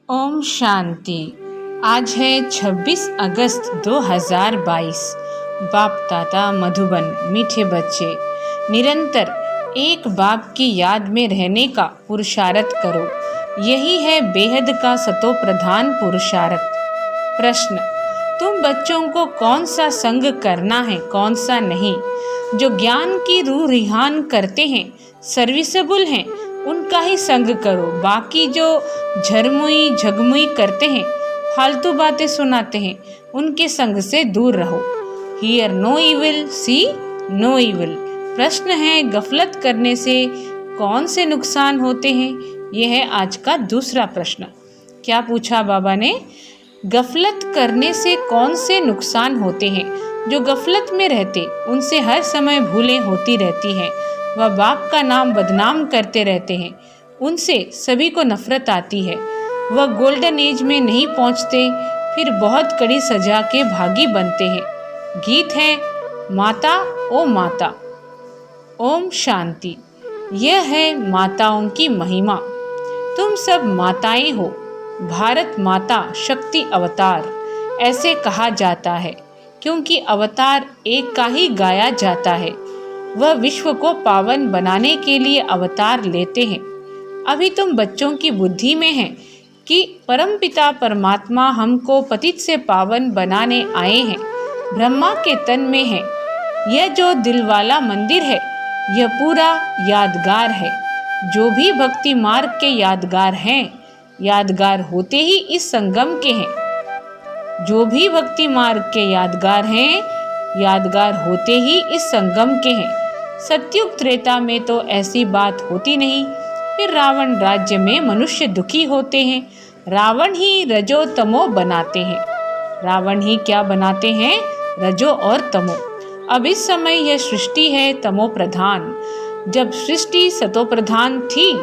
ओम शांति। आज है 26 अगस्त 2022। बाप दादा मधुबन मीठे बच्चे, निरंतर एक बाप की याद में रहने का पुरुषार्थ करो। यही है बेहद का सतो प्रधान पुरुषार्थ। प्रश्न: तुम बच्चों को कौन सा संग करना है, कौन सा नहीं? जो ज्ञान की रूह रिहान करते हैं, सर्विसेबल हैं, उनका ही संग करो। बाकी जो झरमुई झगमुई करते हैं, फालतू बातें सुनाते हैं, उनके संग से दूर रहो। Hear no evil, see no evil. प्रश्न है, गफलत करने से कौन से नुकसान होते हैं? यह है आज का दूसरा प्रश्न। क्या पूछा बाबा ने? गफलत करने से कौन से नुकसान होते हैं? जो गफलत में रहते, उनसे हर समय भूलें होती रहती हैं। वह बाप का नाम बदनाम करते रहते हैं, उनसे सभी को नफरत आती है। वह गोल्डन एज में नहीं पहुंचते, फिर बहुत कड़ी सजा के भागी बनते हैं। गीत है माता ओ माता। ओम शांति। यह है माताओं की महिमा। तुम सब माताएं हो। भारत माता शक्ति अवतार ऐसे कहा जाता है, क्योंकि अवतार एक का ही गाया जाता है। वह विश्व को पावन बनाने के लिए अवतार लेते हैं। अभी तुम बच्चों की बुद्धि में है कि परमपिता परमात्मा हमको पतित से पावन बनाने आए हैं। ब्रह्मा के तन में है। यह जो दिल वाला मंदिर है, यह पूरा यादगार है। जो भी भक्ति मार्ग के यादगार हैं, यादगार होते ही इस संगम के हैं। जो भी भक्ति मार्ग के यादगार हैं, यादगार होते ही इस संगम के हैं। सत्युग त्रेता में तो ऐसी बात होती नहीं। फिर रावण राज्य में मनुष्य दुखी होते हैं। रावण ही रजो तमो बनाते हैं। रावण ही क्या बनाते हैं? रजो और तमो। अब इस समय यह सृष्टि है तमो प्रधान। जब सृष्टि सतो प्रधान थी,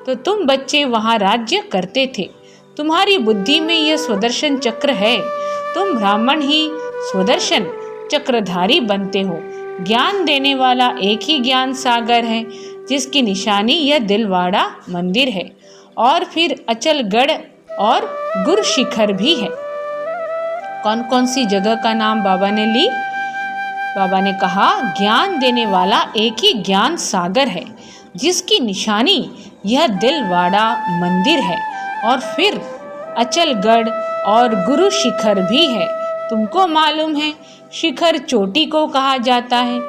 तो तुम बच्चे वहां राज्य करते थे। तुम्हारी बुद्धि में यह स्वदर्शन चक्र है। तुम ब्राह्मण ही स्वदर्शन चक्रधारी बनते हो। ज्ञान देने वाला एक ही ज्ञान सागर है, जिसकी निशानी यह दिलवाड़ा मंदिर है। और फिर अचलगढ़ और गुरु शिखर भी है। कौन कौन सी जगह का नाम बाबा ने ली? बाबा ने कहा, ज्ञान देने वाला एक ही ज्ञान सागर है, जिसकी निशानी यह दिलवाड़ा मंदिर है। और फिर अचलगढ़ और गुरु शिखर भी है। तुमको मालूम है, शिखर चोटी को कहा जाता है।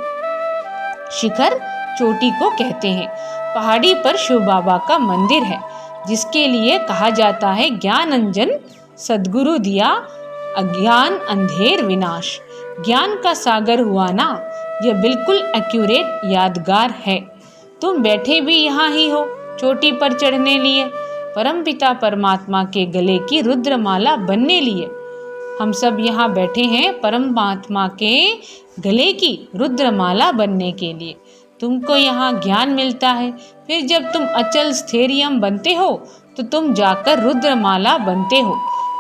शिखर चोटी को कहते हैं। पहाड़ी पर शिव बाबा का मंदिर है, जिसके लिए कहा जाता है ज्ञान अंजन सद्गुरु दिया, अज्ञान अंधेर विनाश। ज्ञान का सागर हुआ ना, यह बिल्कुल एक्यूरेट यादगार है। तुम बैठे भी यहाँ ही हो, चोटी पर चढ़ने लिए, परमपिता परमात्मा के गले की रुद्रमाला बनने लिए। हम सब यहाँ बैठे हैं परमात्मा के गले की रुद्रमाला बनने के लिए। तुमको यहाँ ज्ञान मिलता है। फिर जब तुम अचल स्थैर्यम बनते हो, तो तुम जाकर रुद्रमाला बनते हो।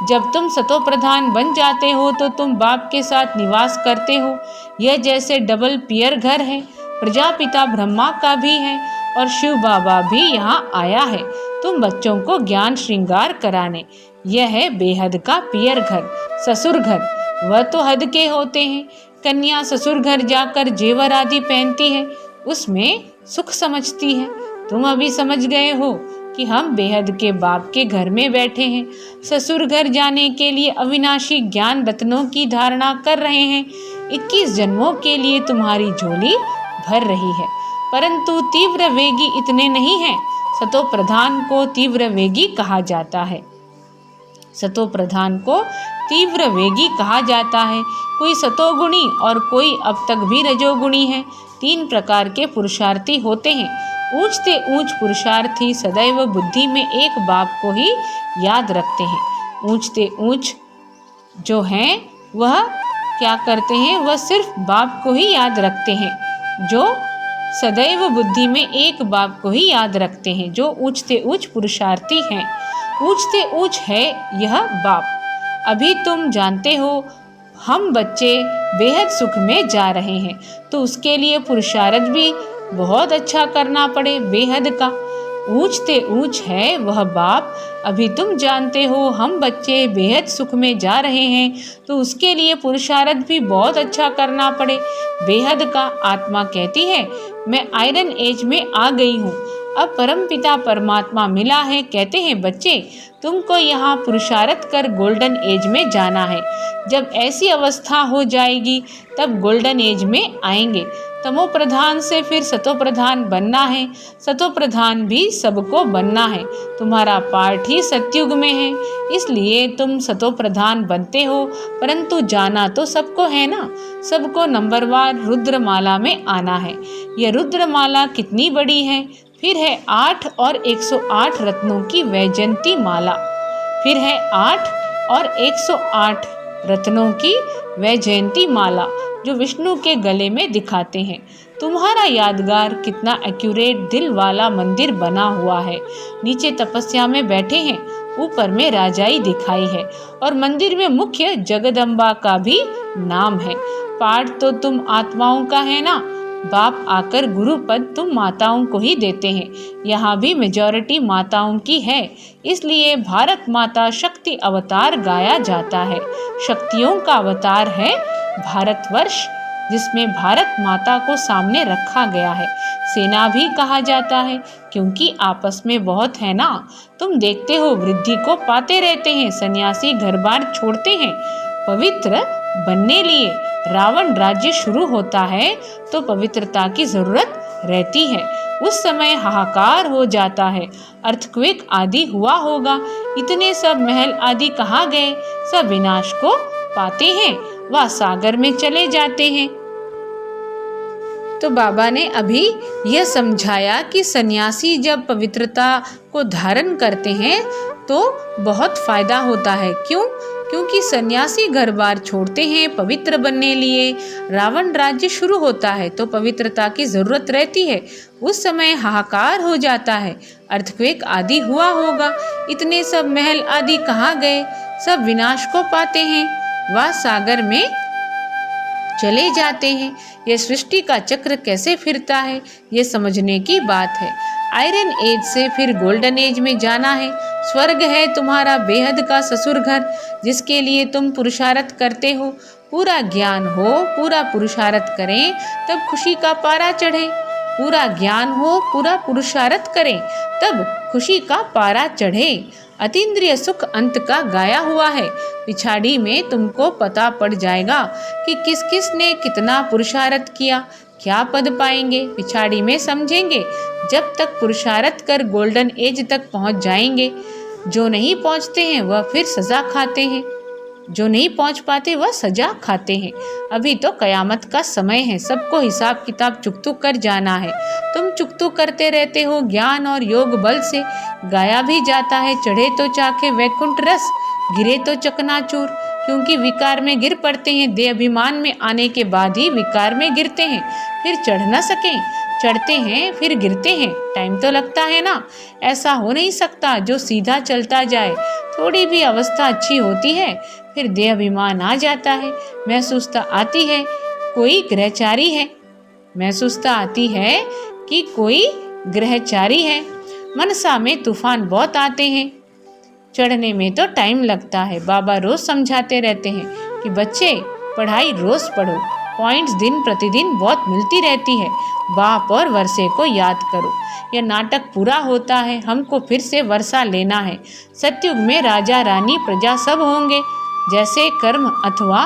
जब तुम सतो प्रधान बन जाते हो, तो तुम बाप के साथ निवास करते हो। यह जैसे डबल पियर घर है। प्रजापिता ब्रह्मा का भी है और शिव बाबा भी यहाँ आया है तुम बच्चों को ज्ञान श्रृंगार कराने। यह है बेहद का पियर घर, ससुर घर। वह तो हद के होते हैं। कन्या ससुर घर जाकर जेवर आदि पहनती है, उसमें सुख समझती है। तुम अभी समझ गए हो कि हम बेहद के बाप के घर में बैठे हैं। ससुर घर जाने के लिए अविनाशी ज्ञान रत्नों की धारणा कर रहे हैं। 21 जन्मों के लिए तुम्हारी झोली भर रही है, परंतु तीव्र वेगी इतने नहीं हैं। सतो प्रधान को तीव्र वेगी कहा जाता है। सतो प्रधान को तीव्र वेगी कहा जाता है। कोई सतोगुणी और कोई अब तक भी रजोगुणी है। 3 प्रकार के पुरुषार्थी होते हैं। ऊंच से ऊंच पुरुषार्थी सदैव बुद्धि में एक बाप को ही याद रखते हैं। ऊंच से ऊंच जो हैं, वह क्या करते हैं? वह सिर्फ बाप को ही याद रखते हैं। जो सदैव बुद्धि में एक बाप को ही याद रखते हैं, जो ऊंच से ऊंच पुरुषार्थी हैं। ऊंच से ऊंच है यह बाप। अभी तुम जानते हो, हम बच्चे बेहद सुख में जा रहे हैं, तो उसके लिए पुरुषार्थ भी बहुत अच्छा करना पड़े। बेहद का ऊंच से ऊंच है वह बाप, अभी तुम जानते हो हम बच्चे बेहद सुख में जा रहे हैं, तो उसके लिए पुरुषार्थ भी बहुत अच्छा करना पड़े। बेहद का आत्मा कहती है, मैं आयरन एज में आ गई हूँ, अब परमपिता परमात्मा मिला है। कहते हैं बच्चे, तुमको यहाँ पुरुषार्थ कर गोल्डन एज में जाना है। जब ऐसी अवस्था हो जाएगी तब गोल्डन एज में आएंगे। तमो प्रधान से फिर सतो प्रधान बनना है, सतो प्रधान भी सबको बनना है। तुम्हारा पार्ट ही सतयुग में है, इसलिए तुम सतो प्रधान बनते हो, परंतु जाना तो सबको है ना। सबको नंबरवार रुद्रमाला में आना है। यह रुद्रमाला कितनी बड़ी है? फिर है 8 और 108 रत्नों की वैजयंती माला। फिर है 8 और 108 रत्नों की वैजयंती माला जो विष्णु के गले में दिखाते हैं। तुम्हारा यादगार कितना एक्यूरेट दिल वाला मंदिर बना हुआ है। नीचे तपस्या में बैठे हैं, ऊपर में राजाई दिखाई है और मंदिर में मुख्य जगदम्बा का भी नाम है। पाठ तो तुम आत्माओं का है ना। बाप आकर गुरु पद तुम माताओं को ही देते हैं। यहाँ भी मेजॉरिटी माताओं की है, इसलिए भारत माता शक्ति अवतार गाया जाता है। शक्तियों का अवतार है भारतवर्ष, जिसमें भारत माता को सामने रखा गया है। सेना भी कहा जाता है क्योंकि आपस में बहुत है ना। तुम देखते हो वृद्धि को पाते रहते हैं। सन्यासी घर बार छोड़ते हैं पवित्र बनने लिए। रावण राज्य शुरू होता है तो पवित्रता की जरूरत रहती है। उस समय हाहाकार हो जाता है, अर्थक्वेक आदि हुआ होगा। इतने सब महल आदि कहाँ गए? सब विनाश को पाते हैं, वह सागर में चले जाते हैं। तो बाबा ने अभी यह समझाया कि सन्यासी जब पवित्रता को धारण करते हैं तो बहुत फायदा होता है। क्यों? क्योंकि सन्यासी घर बार छोड़ते हैं पवित्र बनने लिए। रावण राज्य शुरू होता है तो पवित्रता की जरूरत रहती है। उस समय हाहाकार हो जाता है, अर्थक्वेक आदि हुआ होगा। इतने सब महल आदि कहाँ गए? सब विनाश को पाते हैं, वह सागर में चले जाते हैं। यह सृष्टि का चक्र कैसे फिरता है, ये समझने की बात है। आयरन एज से फिर गोल्डन एज में जाना है। स्वर्ग है तुम्हारा बेहद का ससुर घर, जिसके लिए तुम पुरुषार्थ करते हो। पूरा ज्ञान हो, पूरा पुरुषार्थ करें तब खुशी का पारा चढ़े। पूरा ज्ञान हो, पूरा पुरुषार्थ करें तब खुशी का पारा चढ़े। अतीन्द्रिय सुख अंत का गाया हुआ है। पिछाड़ी में तुमको पता पड़ जाएगा कि किस किस ने कितना पुरुषार्थ किया, क्या पद पाएंगे। पिछाड़ी में समझेंगे। जब तक पुरुषार्थ कर गोल्डन एज तक पहुंच जाएंगे। जो नहीं पहुंचते हैं वह फिर सजा खाते हैं, जो नहीं पहुंच पाते वह सजा खाते हैं। अभी तो कयामत का समय है, सबको हिसाब किताब चुकतू कर जाना है। तुम चुकतू करते रहते हो। ज्ञान और योग बल से गाया भी जाता है, चढ़े तो चाखे वैकुंठ रस, गिरे तो चकनाचूर। क्योंकि विकार में गिर पड़ते हैं। देह अभिमान में आने के बाद ही विकार में गिरते हैं, फिर चढ़ न सके। चढ़ते हैं फिर गिरते हैं, टाइम तो लगता है ना। ऐसा हो नहीं सकता जो सीधा चलता जाए। थोड़ी भी अवस्था अच्छी होती है फिर देह अभिमान आ जाता है। महसूसता आती है कोई ग्रहचारी है, महसूसता आती है कि कोई ग्रहचारी है। मनसा में तूफान बहुत आते हैं, चढ़ने में तो टाइम लगता है। बाबा रोज समझाते रहते हैं कि बच्चे पढ़ाई रोज पढ़ो, पॉइंट्स दिन प्रतिदिन बहुत मिलती रहती है। बाप और वर्षे को याद करो। यह नाटक पूरा होता है, हमको फिर से वर्षा लेना है। सतयुग में राजा रानी प्रजा सब होंगे। जैसे कर्म अथवा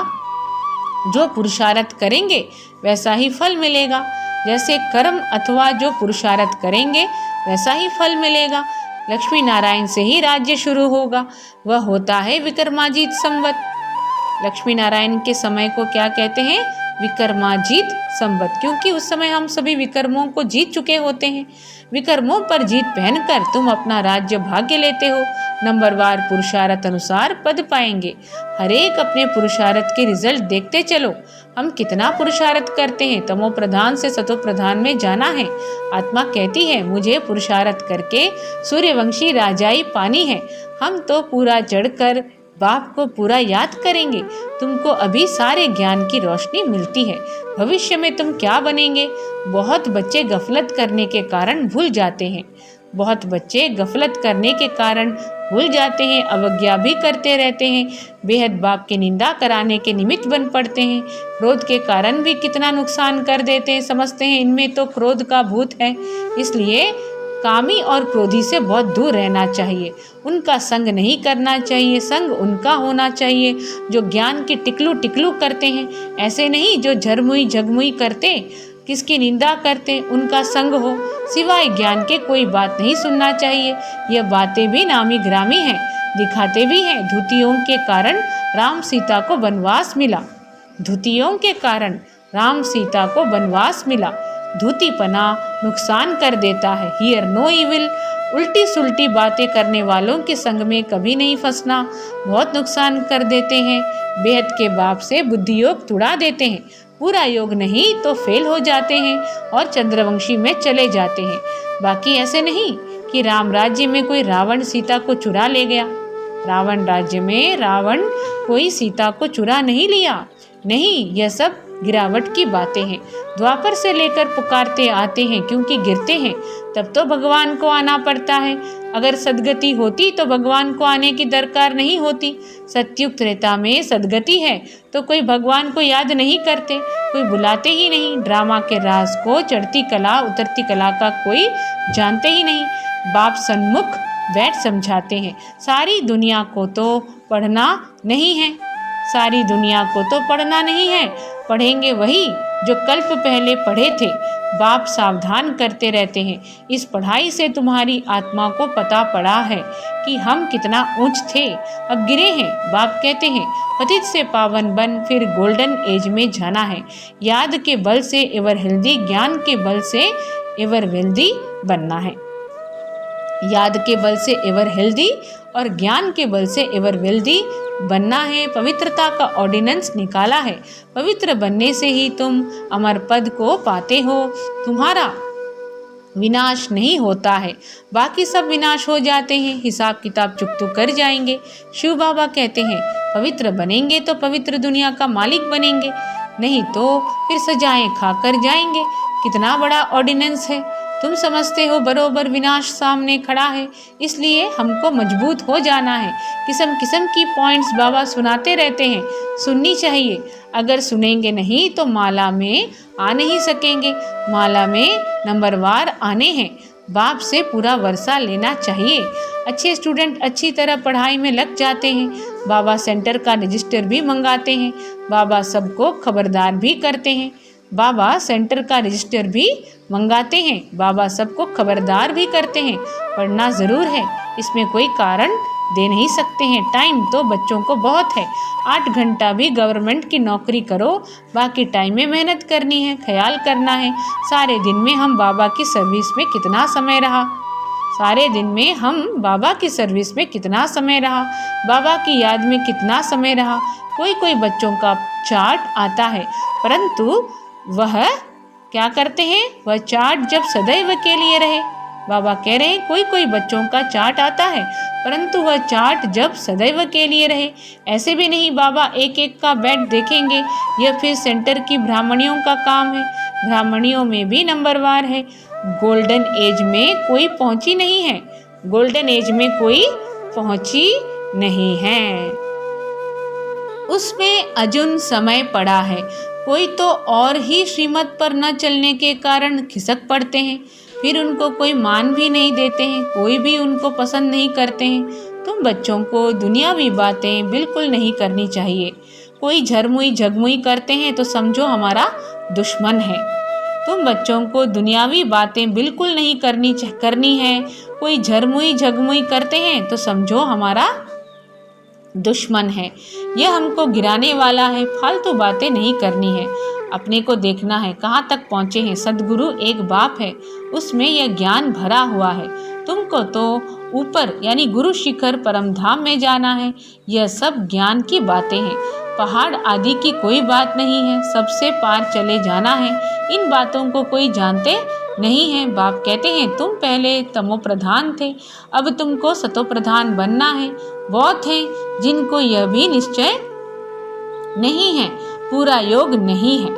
जो पुरुषार्थ करेंगे वैसा ही फल मिलेगा। जैसे कर्म अथवा जो पुरुषार्थ करेंगे वैसा ही फल मिलेगा। लक्ष्मी नारायण से ही राज्य शुरू होगा, वह होता है विक्रमाजीत संवत। लक्ष्मी नारायण के समय को क्या कहते हैं? विक्रमाजीत संवत, क्योंकि उस समय हम सभी विक्रमों को जीत चुके होते हैं। विक्रमों पर जीत पहनकर तुम अपना राज्य भाग्य लेते हो। नंबरवार पुरुषार्थ अनुसार पद पाएंगे। हर एक अपने पुरुषार्थ के रिजल्ट देखते चलो। हम कितना पुरुषार्थ करते हैं। तमो प्रधान से सतो प्रधान में जाना है। आत्मा कहती है मुझे पुरुषार्थ करके सूर्यवंशी राजाई पानी है। हम तो पूरा चढ़कर बाप को पूरा याद करेंगे। तुमको अभी सारे ज्ञान की रोशनी मिलती है। भविष्य में तुम क्या बनेंगे? बहुत बच्चे गफलत करने के कारण भूल जाते हैं। बहुत बच्चे गफलत करने के कारण भूल जाते हैं, अवज्ञा भी करते रहते हैं, बेहद बाप की निंदा कराने के निमित्त बन पड़ते हैं, क्रोध के कारण भी कितना नुकसान कर देते हैं, समझते हैं इनमें तो क्रोध का भूत है। इसलिए कामी और क्रोधी से बहुत दूर रहना चाहिए, उनका संग नहीं करना चाहिए, संग उनका होना चाहिए जो ज्ञान की टिकलू टिकलू करते हैं, ऐसे नहीं जो झरमुई झगमुई करते, किसकी निंदा करते, उनका संग हो। सिवाय ज्ञान के कोई बात नहीं सुनना चाहिए। यह बातें भी नामी ग्रामी हैं, दिखाते भी हैं। धुतियों के कारण राम सीता को वनवास मिला, धुतियों के कारण राम सीता को वनवास मिला। धूतीपना नुकसान कर देता है। हियर नो इविल, उल्टी सुल्टी बातें करने वालों के संग में कभी नहीं फंसना, बहुत नुकसान कर देते हैं। बेहद के बाप से बुद्धि योग तुड़ा देते हैं, पूरा योग नहीं तो फेल हो जाते हैं और चंद्रवंशी में चले जाते हैं। बाकी ऐसे नहीं कि राम राज्य में कोई रावण सीता को चुरा ले गया। रावण राज्य में रावण कोई सीता को चुरा नहीं लिया, नहीं, यह सब गिरावट की बातें हैं। द्वापर से लेकर पुकारते आते हैं, क्योंकि गिरते हैं तब तो भगवान को आना पड़ता है। अगर सदगति होती तो भगवान को आने की दरकार नहीं होती। सत्युग त्रेता में सदगति है तो कोई भगवान को याद नहीं करते, कोई बुलाते ही नहीं। ड्रामा के राज को चढ़ती कला उतरती कला का कोई जानते ही नहीं। बाप सन्मुख बैठ समझाते हैं, सारी दुनिया को तो पढ़ना नहीं है, सारी दुनिया को तो पढ़ना नहीं है, पढ़ेंगे वही जो कल्प पहले पढ़े थे। बाप सावधान करते रहते हैं, इस पढ़ाई से तुम्हारी आत्मा को पता पड़ा है कि हम कितना ऊंच थे, अब गिरे हैं। बाप कहते हैं पतित से पावन बन, फिर गोल्डन एज में जाना है। याद के बल से एवर हेल्दी, ज्ञान के बल से एवर वेल्दी बनना है। याद के बल से एवर हेल्दी और ज्ञान के बल से एवर वेल्दी बनना है। पवित्रता का ऑर्डिनेंस निकाला है, पवित्र बनने से ही तुम अमर पद को पाते हो। तुम्हारा विनाश नहीं होता है, बाकी सब विनाश हो जाते हैं, हिसाब किताब चुकतो कर जाएंगे। शिव बाबा कहते हैं पवित्र बनेंगे तो पवित्र दुनिया का मालिक बनेंगे, नहीं तो फिर सजाएं खाकर जाएंगे। कितना बड़ा ऑर्डिनेंस है, तुम समझते हो बरोबर विनाश सामने खड़ा है, इसलिए हमको मजबूत हो जाना है। किस्म किस्म की पॉइंट्स बाबा सुनाते रहते हैं, सुननी चाहिए। अगर सुनेंगे नहीं तो माला में आ नहीं सकेंगे, माला में नंबरवार आने हैं। बाप से पूरा वर्षा लेना चाहिए। अच्छे स्टूडेंट अच्छी तरह पढ़ाई में लग जाते हैं। बाबा सेंटर का रजिस्टर भी मंगाते हैं, बाबा सबको खबरदार भी करते हैं। बाबा सेंटर का रजिस्टर भी मंगाते हैं, बाबा सबको खबरदार भी करते हैं। पढ़ना ज़रूर है, इसमें कोई कारण दे नहीं सकते हैं। टाइम तो बच्चों को बहुत है, 8 घंटा भी गवर्नमेंट की नौकरी करो, बाकी टाइम में मेहनत करनी है, ख्याल करना है। सारे दिन में हम बाबा की सर्विस में कितना समय रहा, सारे दिन में हम बाबा की सर्विस में कितना समय रहा, बाबा की याद में कितना समय रहा। कोई कोई बच्चों का चार्ट आता है, परंतु वह क्या करते हैं, वह चार्ट जब सदैव के लिए रहे। बाबा कह रहे हैं कोई कोई बच्चों का चार्ट आता है, परंतु वह चार्ट जब सदैव के लिए रहे। ऐसे भी नहीं बाबा एक एक का बेड देखेंगे, यह फिर सेंटर की ब्राह्मणियों का काम है। ब्राह्मणियों में भी नंबरवार है। गोल्डन एज में कोई पहुंची नहीं है, गोल्डन एज में कोई पहुंची नहीं है, उसमें अजुन समय पड़ा है। कोई तो और ही श्रीमत पर न चलने के कारण खिसक पड़ते हैं, फिर उनको कोई मान भी नहीं देते हैं, कोई भी उनको पसंद नहीं करते हैं। तुम बच्चों को दुनियावी बातें बिल्कुल नहीं करनी चाहिए। कोई झरमुई झगमुई करते हैं तो समझो हमारा दुश्मन है। तुम बच्चों को दुनियावी बातें बिल्कुल नहीं करनी है। कोई झरमुई झगमुई करते हैं तो समझो हमारा दुश्मन है, यह हमको गिराने वाला है। फालतू बातें नहीं करनी है, अपने को देखना है कहाँ तक पहुँचे हैं। सदगुरु एक बाप है, उसमें यह ज्ञान भरा हुआ है। तुमको तो ऊपर यानी गुरु शिखर परम धाम में जाना है। यह सब ज्ञान की बातें हैं, पहाड़ आदि की कोई बात नहीं है, सबसे पार चले जाना है। इन बातों को कोई जानते नहीं है। बाप कहते हैं तुम पहले तमो प्रधान थे, अब तुमको सतो प्रधान बनना है। बहुत हैं जिनको यह भी निश्चय नहीं है, पूरा योग नहीं है।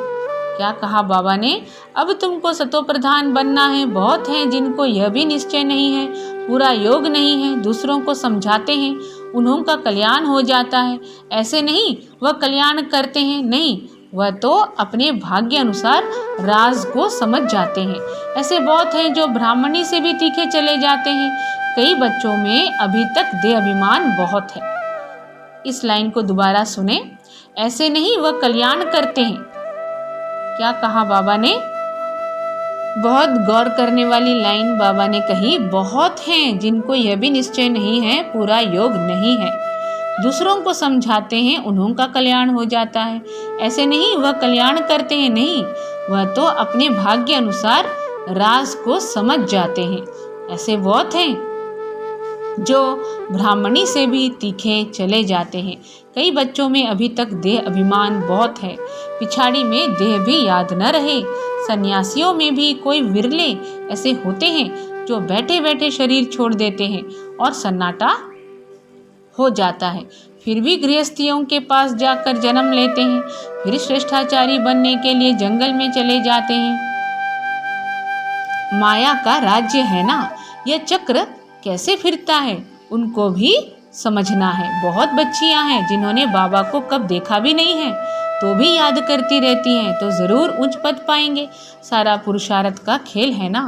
क्या कहा बाबा ने? अब तुमको सतोप्रधान बनना है। बहुत हैं जिनको यह भी निश्चय नहीं है, पूरा योग नहीं है, दूसरों को समझाते हैं, उन्हों का कल्याण हो जाता है। ऐसे नहीं वह कल्याण करते हैं, नहीं, वह तो अपने भाग्य अनुसार राज को समझ जाते हैं। ऐसे बहुत हैं जो ब्राह्मणी से भी तीखे चले जाते हैं। कई बच्चों में अभी तक देह अभिमान बहुत है। इस लाइन को दोबारा सुने। ऐसे नहीं वह कल्याण करते हैं। क्या कहा बाबा ने? बहुत गौर करने वाली लाइन बाबा ने कही। बहुत हैं जिनको यह भी निश्चय नहीं है, पूरा योग नहीं है, दूसरों को समझाते हैं, उन्हों का कल्याण हो जाता है। ऐसे नहीं वह कल्याण करते हैं, नहीं, वह तो अपने भाग्य अनुसार राज को समझ जाते हैं। ऐसे बहुत हैं जो ब्राह्मणी से भी तीखे चले जाते हैं। कई बच्चों में अभी तक देह अभिमान बहुत है, पिछाड़ी में देह भी याद न रहे। सन्यासियों में भी कोई विरले ऐसे होते हैं जो बैठे बैठे शरीर छोड़ देते हैं और सन्नाटा हो जाता है, फिर भी गृहस्थियों के पास जाकर जन्म लेते हैं, फिर श्रेष्ठाचारी बनने के लिए जंगल में चले जाते हैं। माया का राज्य है ना, यह चक्र कैसे फिरता है उनको भी समझना है। बहुत बच्चियां हैं जिन्होंने बाबा को कब देखा भी नहीं है तो भी याद करती रहती हैं, तो जरूर उच्च पद पाएंगे। सारा पुरुषार्थ का खेल है ना।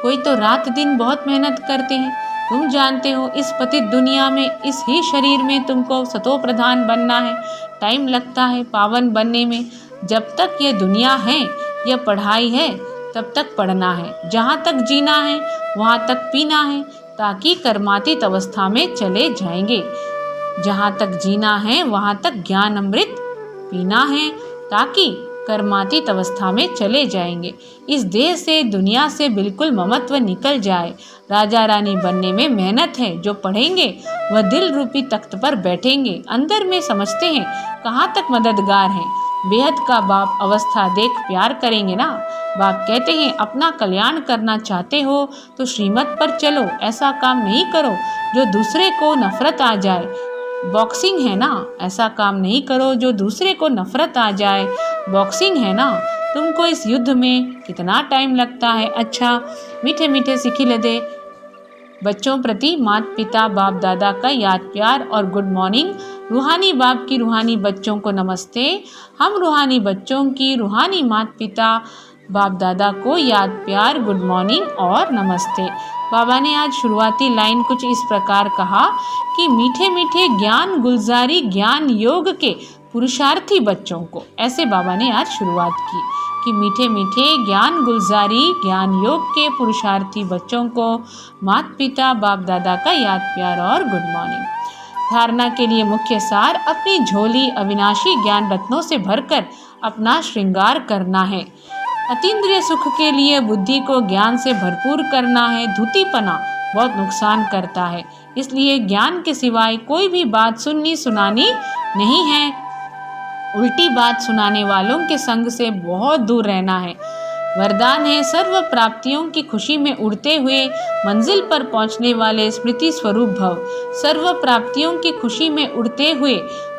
कोई तो रात दिन बहुत मेहनत करते हैं। तुम जानते हो इस पतित दुनिया में, इस ही शरीर में तुमको सतो प्रधान बनना है। टाइम लगता है पावन बनने में। जब तक ये दुनिया है, यह पढ़ाई है, तब तक पढ़ना है। जहाँ तक जीना है वहाँ तक पीना है, ताकि कर्मातीत अवस्था में चले जाएंगे। जहाँ तक जीना है वहाँ तक ज्ञान अमृत पीना है, ताकि कर्मातीत अवस्था में चले जाएंगे। इस देह से, दुनिया से बिल्कुल ममत्व निकल जाए। राजा रानी बनने में मेहनत है। जो पढ़ेंगे वह दिल रूपी तख्त पर बैठेंगे। अंदर में समझते हैं कहाँ तक मददगार हैं। बेहद का बाप अवस्था देख प्यार करेंगे ना। बाप कहते हैं अपना कल्याण करना चाहते हो तो श्रीमत पर चलो। ऐसा काम नहीं करो जो दूसरे को नफरत आ जाए। बॉक्सिंग है ना, ऐसा काम नहीं करो जो दूसरे को नफरत आ जाए। बॉक्सिंग है ना, तुमको इस युद्ध में कितना टाइम लगता है। अच्छा, मीठे मीठे सिखिल दे बच्चों प्रति माता पिता बाप दादा का याद प्यार और गुड मॉर्निंग। रूहानी बाप की रूहानी बच्चों को नमस्ते। हम रूहानी बच्चों की रूहानी माता पिता बाप दादा को याद प्यार, गुड मॉर्निंग और नमस्ते। बाबा ने आज शुरुआती लाइन कुछ इस प्रकार कहा कि मीठे मीठे ज्ञान गुलजारी ज्ञान योग के पुरुषार्थी बच्चों को, ऐसे बाबा ने आज शुरुआत की कि मीठे मीठे ज्ञान गुलजारी ज्ञान योग के पुरुषार्थी बच्चों को माता पिता बाप दादा का याद प्यार और गुड मॉर्निंग। धारणा के लिए मुख्य सार, अपनी झोली अविनाशी ज्ञान रत्नों से भरकर अपना श्रृंगार करना है। अतीन्द्रिय सुख के लिए बुद्धि को ज्ञान से भरपूर करना है। धूतीपना बहुत नुकसान करता है, इसलिए ज्ञान के सिवाय कोई भी बात सुननी सुनानी नहीं है। उल्टी बात सुनाने वालों के संग से बहुत दूर रहना है। वरदान है, सर्व प्राप्तियों की खुशी में उड़ते हुए मंजिल पर पहुंचने वाले स्मृति स्वरूप भव। सर्व प्राप्तियों की खुशी में उड़ते हुए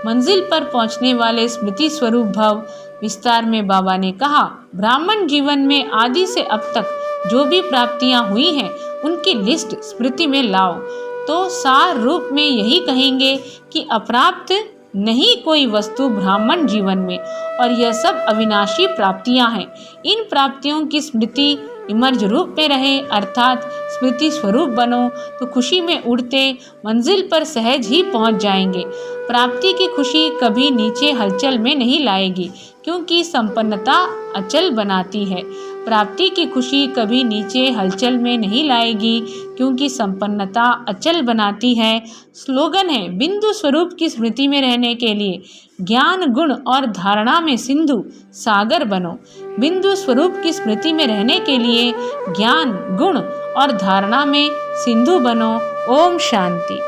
मंजिल पर पहुंचने वाले स्मृति स्वरूप भव। विस्तार में बाबा ने कहा, ब्राह्मण जीवन में आदि से अब तक जो भी प्राप्तियां हुई हैं उनकी लिस्ट स्मृति में लाओ तो सार रूप में यही कहेंगे कि अप्राप्त नहीं कोई वस्तु ब्राह्मण जीवन में, और यह सब अविनाशी प्राप्तियां हैं। इन प्राप्तियों की स्मृति इमर्ज रूप में रहे, अर्थात स्मृति स्वरूप बनो तो खुशी में उड़ते मंजिल पर सहज ही पहुंच जाएंगे। प्राप्ति की खुशी कभी नीचे हलचल में नहीं लाएगी, क्योंकि संपन्नता अचल बनाती है। प्राप्ति की खुशी कभी नीचे हलचल में नहीं लाएगी, क्योंकि संपन्नता अचल बनाती है। स्लोगन है, बिंदु स्वरूप की स्मृति में रहने के लिए ज्ञान गुण और धारणा में सिंधु सागर बनो। बिंदु स्वरूप की स्मृति में रहने के लिए ज्ञान गुण और धारणा में सिंधु बनो। ओम शांति।